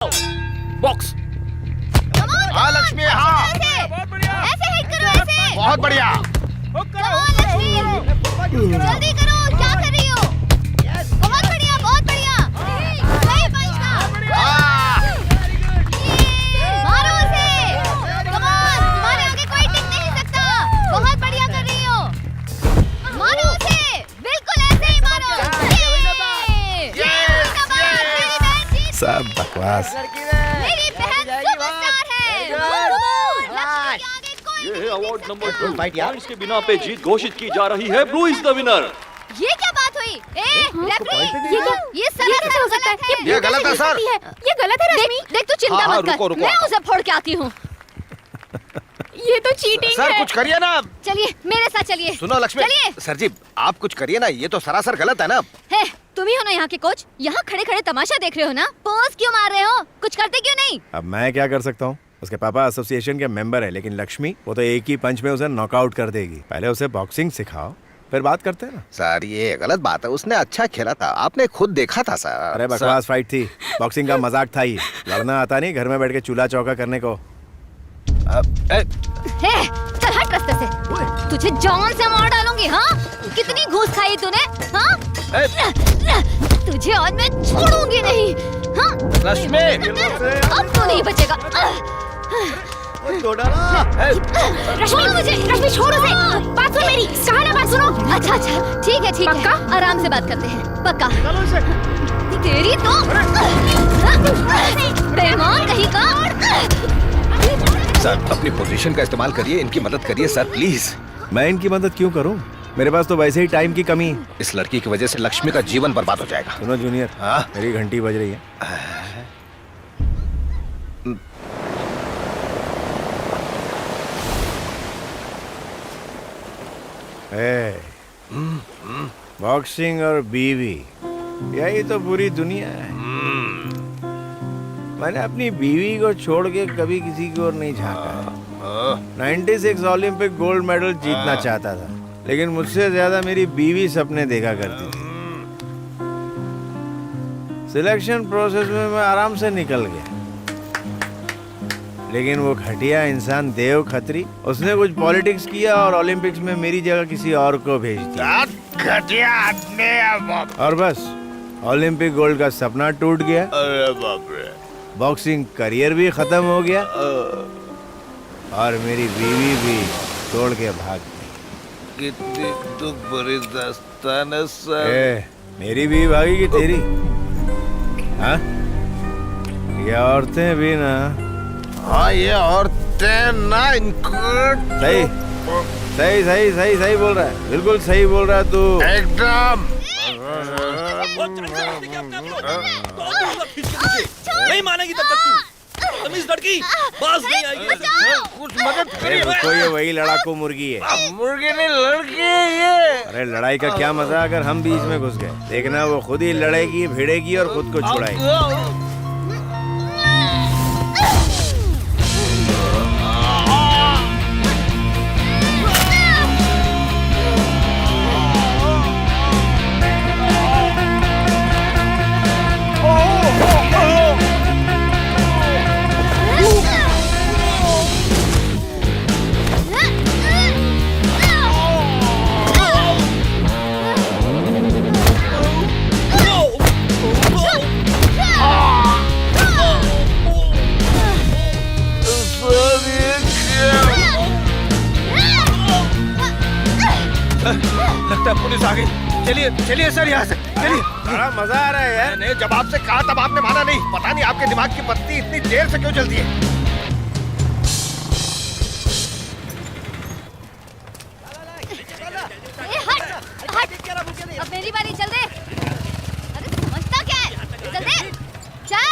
Box. हाँ लक्ष्मी, हाँ ऐसे हिट करो, ऐसे। बहुत बढ़िया। लक्ष्मी जल्दी करो, क्या कर रही हो? बहुत बढ़िया, बहुत बढ़िया। सही पंच था। मारो उसे। कम ऑन, तुम्हारे आगे कोई टिक नहीं सकता। बहुत बढ़िया कर रही हो। मारो उसे, बिल्कुल ऐसे ही मारो। सब बकवास। मेरी बहन सुपरस्टार है। ये है अवार्ड नंबर 2। पॉइंट्स के बिना पे जीत घोषित की जा रही है। Blue is the winner. ये क्या बात हुई? रेफरी, ये सरासर गलत है। ये गलत है सर। ये गलत है रश्मि। देख तू चिंता हाँ, मत कर, रुको, मैं उसे फोड़ के आती हूँ। ये तो चीटिंग सर है। कुछ करिए ना। चलिए मेरे साथ चलिए। सुनो लक्ष्मी, चलिए। सर जी आप कुछ करिए ना, ये तो सरासर गलत है ना। है, तुम ही हो ना यहाँ के कोच? यहाँ खड़े खड़े तमाशा देख रहे हो ना? पोज क्यों मार रहे हो? कुछ करते क्यों नहीं? अब मैं क्या कर सकता हूँ? उसके पापा एसोसिएशन के मेंबर है, लेकिन लक्ष्मी वो तो एक ही पंच में उसे नॉकआउट कर देगी। पहले उसे बॉक्सिंग सिखाओ, फिर बात करते हैं ना। सर ये गलत बात है, उसने अच्छा खेला था, आपने खुद देखा था सर। अरे बकवास फाइट थी, बॉक्सिंग का मजाक था। ये लड़ना आता नहीं, घर में बैठ के चूल्हा चौका करने को। है, चल हट रास्ते से। तुझे जान से मार डालूंगी। हाँ, कितनी घूस खाई तूने? हाँ, तुझे आज मैं छोड़ूंगी नहीं। हाँ, लक्ष्मी अब तू नहीं बचेगा। रश्मि मुझे, रश्मि छोड़ उसे। बात सुन मेरी, कहा ना बात सुनो। अच्छा अच्छा, ठीक है ठीक है, आराम से बात करते हैं। पक्का? तेरी तो बेईमान कहीं का। सर अपनी पोजीशन का इस्तेमाल करिए, इनकी मदद करिए सर प्लीज। मैं इनकी मदद क्यों करूं? मेरे पास तो वैसे ही टाइम की कमी है। इस लड़की की वजह से लक्ष्मी का जीवन बर्बाद हो जाएगा। सुनो जूनियर, हाँ? मेरी घंटी बज रही है। बॉक्सिंग और बीवी, यही तो पूरी दुनिया है। मैंने अपनी बीवी को छोड़ के कभी किसी की ओर नहीं झांका है। 96 ओलंपिक गोल्ड मेडल जीतना चाहता था, लेकिन मुझसे ज्यादा मेरी बीवी सपने देखा करती थी। सिलेक्शन प्रोसेस में मैं आराम से निकल गया, लेकिन वो घटिया इंसान देव खत्री, उसने कुछ पॉलिटिक्स किया और ओलंपिक्स में मेरी जगह किसी और को भेज दिया। घटिया आदमी। और बस ओलंपिक गोल्ड का सपना टूट गया। अरे बाप रे। बॉक्सिंग करियर भी खत्म हो गया और मेरी बीवी भी छोड़ के भाग गई। कितनी दुख भरी दास्तान है सर। मेरी भी भागी कि तेरी? हाँ, ये औरतें भी ना। हाँ ये औरतें ना, इनको सही सही सही सही सही बोल रहा है, बिल्कुल सही बोल रहा है तू। एकदम। नहीं मानेगी तब तक तू। तमीज लड़की बाज नहीं आएगी। कुछ मदद करिए। तो ये वही लड़ाकू मुर्गी है। मुर्गी नहीं, लड़की है ये। अरे लड़ाई का क्या मजा अगर हम बीच में घुस गए। देखना वो खुद ही लड़ेगी, भिड़ेगी और खुद को छुड़ाएगी। लगता है पुलिस आ गई। चलिए चलिए सर यहाँ से चलिए। बड़ा मजा आ रहा है यार। नहीं, जब आपसे कहा तब आपने माना नहीं। पता नहीं आपके दिमाग की बत्ती इतनी देर से क्यों जलती है। अब मेरी बारी, चल दे। अरे समझता क्या है? चल दे, चल।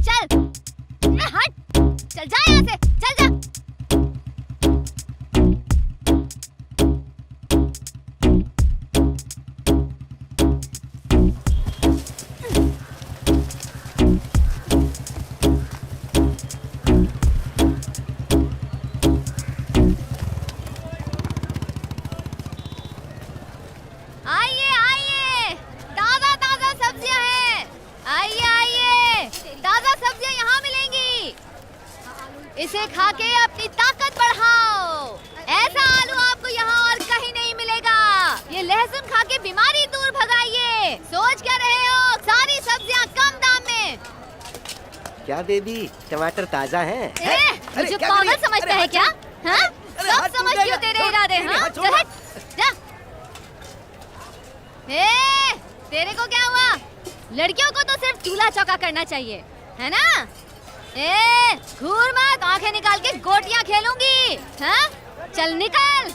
चल, हट, चल जा यहाँ से, चल जा। इसे खा के अपनी ताकत बढ़ाओ। ऐसा आलू आपको यहाँ और कहीं नहीं मिलेगा। ये लहसुन खा के बीमारी दूर भगाइए। सोच क्या रहे हो? सारी सब्जियाँ कम दाम में। क्या दीदी, टमाटर ताजा हैं? मुझे पागल समझता है क्या? हाँ? सब समझ क्यों तेरे इरादे? हाँ? चल हट, जा। तेरे को क्या हुआ? लड़कियों को तो सिर्फ चूल्हा चौका करना चाहिए, है ना? घूर मत, आंखें निकाल के गोटियां खेलूंगी। हाँ? चल निकल।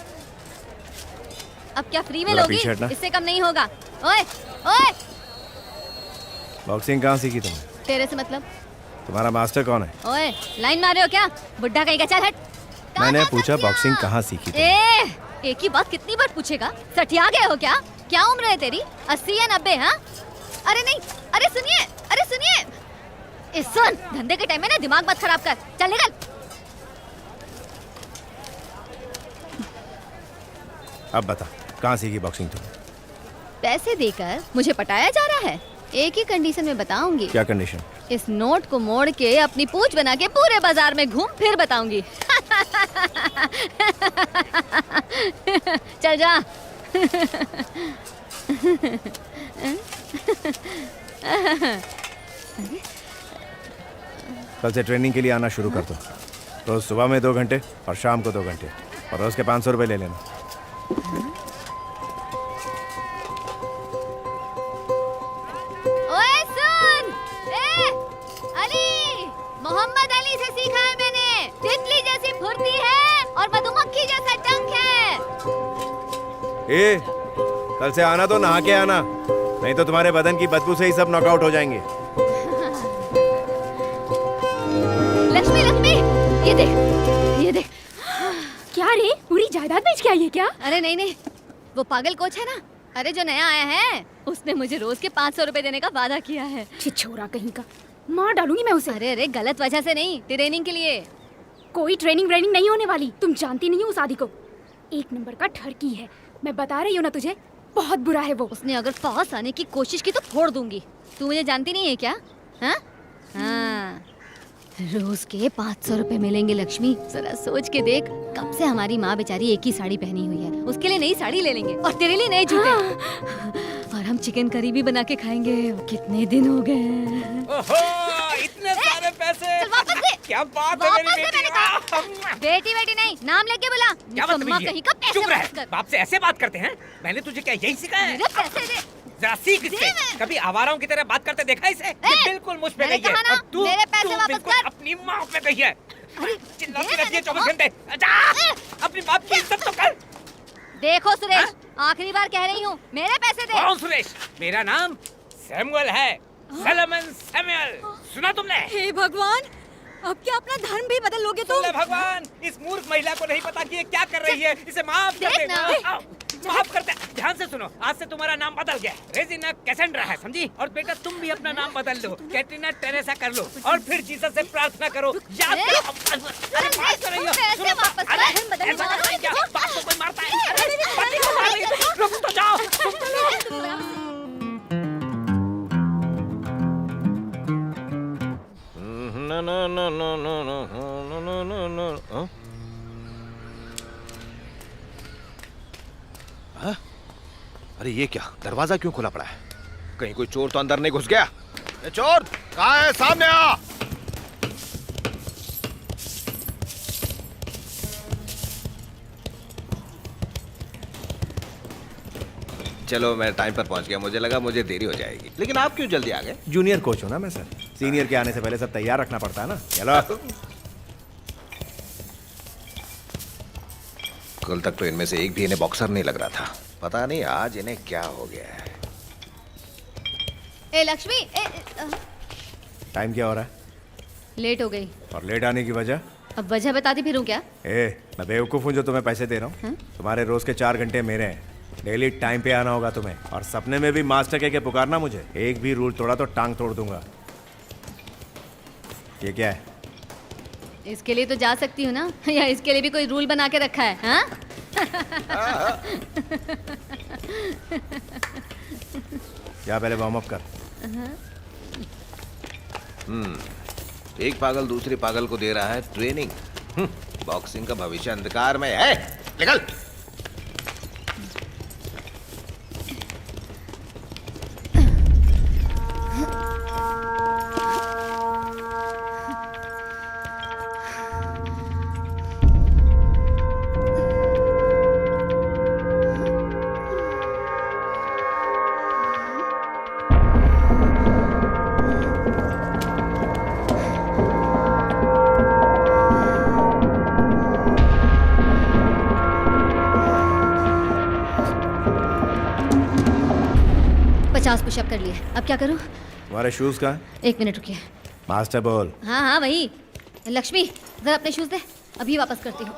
अब क्या फ्री में लोगी? इससे कम नहीं होगा। ओए, ओए। बॉक्सिंग कहाँ सीखी तुमने? तेरे से मतलब? तुम्हारा मास्टर कौन है? ओए, लाइन मार रहे हो क्या? बुड्ढा कहीं का, चल हट। मैंने पूछा बॉक्सिंग कहाँ सीखी तुमने? एक ही बात कितनी बार पूछेगा? सठिया गए हो क्या? क्या उम्र है तेरी? 80 या 90? हाँ? अरे नहीं, अरे सुनिए, अरे सुनिए। सुन, धंधे के टाइम में ना दिमाग मत खराब कर। चल निकल। अब बता, कहाँ सीखी बॉक्सिंग तुमने? पैसे देकर मुझे पटाया जा रहा है। एक ही कंडीशन में बताऊंगी। क्या कंडीशन? इस नोट को मोड़ के अपनी पूंछ बना के पूरे बाजार में घूम फिर बताऊंगी। चल जा। कल से ट्रेनिंग के लिए आना शुरू कर दो। रोज सुबह में 2 घंटे और शाम को 2 घंटे, और रोज के 500 रुपए ले लेना। ओए सुन, अली, मोहम्मद अली से सीखा है मैंने। तितली जैसी फुर्ती है और मधुमक्खी जैसा डंक है। कल से आना तो नहा के आना, नहीं तो तुम्हारे बदन की बदबू से ही सब नॉकआउट हो जाएंगे। लक्ष्मी, लक्ष्मी, ये देख, ये देख। क्या रे, पूरी जायदाद बेच के आई है क्या? अरे नहीं नहीं, वो पागल कोच है ना, अरे जो नया आया है, उसने मुझे रोज के 500 रुपए देने का वादा किया है। छिछोरा कहीं का, मार डालूंगी मैं उसे। अरे अरे, गलत वजह से नहीं, ट्रेनिंग के लिए। कोई ट्रेनिंग व्रेनिंग नहीं होने वाली। तुम जानती नहीं हो उस आदि को, 1 नंबर का ठरकी है। मैं बता रही हूँ ना तुझे, बहुत बुरा है वो। उसने अगर पास आने की कोशिश की तो फोड़ दूंगी। तू मुझे जानती नहीं है क्या? हाँ? हाँ। रोज के 500 रुपए मिलेंगे लक्ष्मी। जरा सोच के देख, कब से हमारी माँ बेचारी एक ही साड़ी पहनी हुई है। उसके लिए नई साड़ी ले लेंगे और तेरे लिए नए जूते। और हम चिकन करी भी बना के खाएंगे। कितने दिन हो गए। इतने सारे पैसे। चल वापस दे। क्या बात है मेरी बेटी? बेटी बेटी नहीं, नाम लेके बुला। क्या बदतमीजी है? कहीं का पैसे चुप वापस रह। कर। बाप से ऐसे बात करते हैं? मैंने तुझे क्या यही सिखाया है? मेरे पैसे दे। जरा सीख इससे। कभी आवाराओं की तरह बात करते देखा इसे? ये बिल्कुल मुझ पे गई है। और तू मेरे पैसे वापस बिल्कुल कर। अपनी माँ पे गई है। चिल्लाती रहती है 24 घंटे। जा, अपनी बाप की इज्जत तो कर। देखो सुरेश, आखिरी बार कह रही हूँ, मेरे पैसे दे। कौन सुरेश? मेरा नाम सैमुअल है, सैलमन सैमुअल। सुना तुमने? हे भगवान, अब क्या अपना धर्म भी बदल लोगे तुम? भगवान, इस मूर्ख महिला को नहीं पता कि ये क्या कर रही है। इसे माफ कर दे। माफ करते। ध्यान से सुनो, आज से तुम्हारा नाम बदल गया। रेजिना कैसेंड्रा है, समझी? और बेटा तुम भी अपना नाम बदल लो, कैटरीना टेरेसा कर लो, और फिर जीसस से प्रार्थना करो। याद करो। अरे बात कर रही हो? सुनो, अरे ऐसा करता है क्या? बाप को कोई मारता है? अरे पति को मार रही है। रुक तो जाओ। No, no, no, no, no, no, no, no, no, no. हाँ? हाँ? अरे ये क्या, दरवाजा क्यों खुला पड़ा है? कहीं कोई चोर तो अंदर नहीं घुस गया? ए चोर, कहाँ है? सामने आ! चलो मैं टाइम पर पहुंच गया। मुझे लगा मुझे देरी हो जाएगी, लेकिन आप क्यों जल्दी आ गए? जूनियर कोच हो ना मैं सर, सीनियर के आने से पहले सब तैयार रखना पड़ता है ना। चलो। कल तक तो इनमें से एक भी इन्हें बॉक्सर नहीं लग रहा था। पता नहीं आज इन्हें क्या हो गया है। ए लक्ष्मी, टाइम क्या हो रहा है? लेट हो गई। और लेट आने की वजह? अब वजह बताती फिरूं क्या? मैं बेवकूफ हूँ जो तुम्हें पैसे दे रहा हूँ? तुम्हारे रोज के 4 घंटे मेरे हैं। डेली टाइम पे आना होगा तुम्हें, और सपने में भी मास्टर कह के पुकारना मुझे। एक भी रूल तोड़ा तो टांग तोड़ दूंगा। ये क्या है? इसके लिए तो जा सकती हूँ ना, या इसके लिए भी कोई रूल बना के रखा है? हाँ? क्या पहले वार्म अप कर। एक पागल दूसरे पागल को दे रहा है ट्रेनिंग। बॉक्सिंग का भविष्य अंधकार में है। निकल। पुशअप कर लिए, अब क्या करूं? तुम्हारे शूज कहाँ? 1 मिनट रुकिए। मास्टर बोल। हाँ हाँ वही। लक्ष्मी जरा अपने शूज दे, अभी वापस करती हूँ।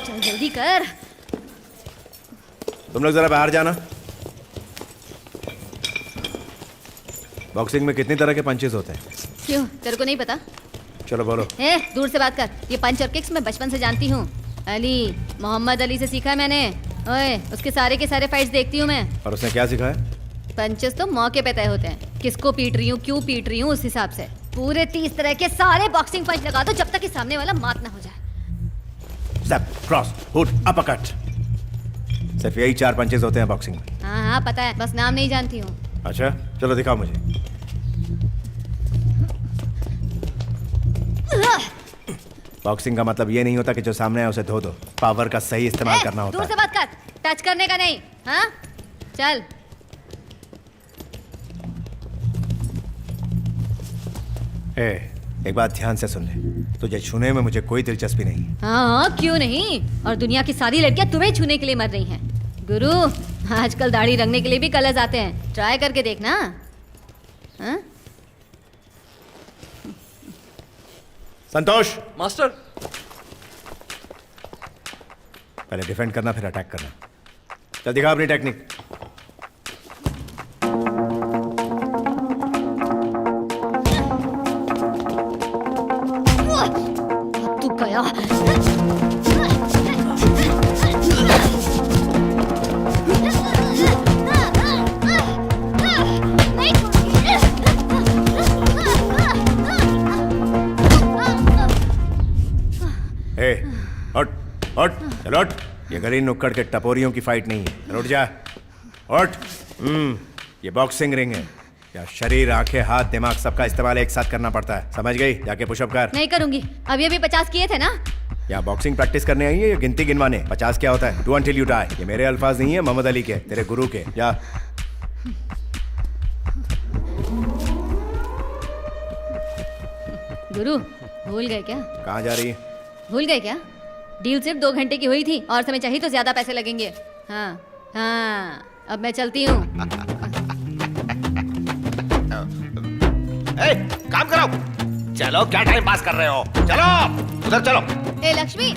चल जल्दी कर। तुम लोग जरा बाहर जाना। बॉक्सिंग में कितनी तरह के पंचेस होते हैं? क्यों, तेरे को नहीं पता? चलो बोलो। दूर से बात कर। ये पंच और किक्स मैं बचपन से जानती हूँ। अली, मोहम्मद अली से सीखा है मैंने। ओए, उसके सारे के सारे फाइट्स देखती हूँ मैं। और उसने क्या सिखाया? पंचेस तो मौके पे तय होते हैं, किसको पीट रही हूँ, क्यों पीट रही हूँ, उस हिसाब से। पूरे 30 तरह के सारे बॉक्सिंग पंच लगा दो जब तक कि सामने वाला मात ना हो जाए। Step, cross, hook, uppercut. सिर्फ यही 4 पंचेस होते हैं बॉक्सिंग में। हाँ हाँ पता है, बस नाम नहीं जानती हूँ। अच्छा, चलो दिखाओ मुझे। बॉक्सिंग का मतलब ये नहीं होता कि जो सामने है उसे धो दो। पावर का सही इस्तेमाल करना होता दूर से है। बात कर, टच करने का नहीं। हाँ चल। एक बात ध्यान से सुन ले, तुझे छूने में मुझे कोई दिलचस्पी नहीं। हाँ क्यों नहीं, और दुनिया की सारी लड़कियां तुम्हें छूने के लिए मर रही हैं। गुरु, आजकल दाढ़ी रंगने के लिए भी कलर्स आते हैं, ट्राई करके देखना। हाँ? संतोष, मास्टर। पहले डिफेंड करना फिर अटैक करना। चल दिखा अपनी टेक्निक। तू गया। हट हट, चल हट। ये गली नुक्कड़ के टपोरियों की फाइट नहीं है, उठ जा, उठ। ये बॉक्सिंग रिंग है, या शरीर, आंखें, हाथ, दिमाग सबका इस्तेमाल एक साथ करना पड़ता है, समझ गई? जाके पुशअप कर। नहीं करूंगी, अभी अभी 50 किए थे ना। या बॉक्सिंग प्रैक्टिस करने आई है या गिनती गिनवाने? 50 क्या होता है? Do until you die. ये मेरे अल्फाज नहीं है, मोहम्मद अली के, तेरे गुरु के। जा। गुरु, भूल गए क्या? कहाँ जा रही है? भूल गए क्या? डील सिर्फ 2 घंटे की हुई थी, और समय चाहिए तो ज्यादा पैसे लगेंगे। हाँ हाँ, अब मैं चलती हूँ। काम करो। चलो, क्या टाइम पास कर रहे हो? चलो उधर चलो। लक्ष्मी,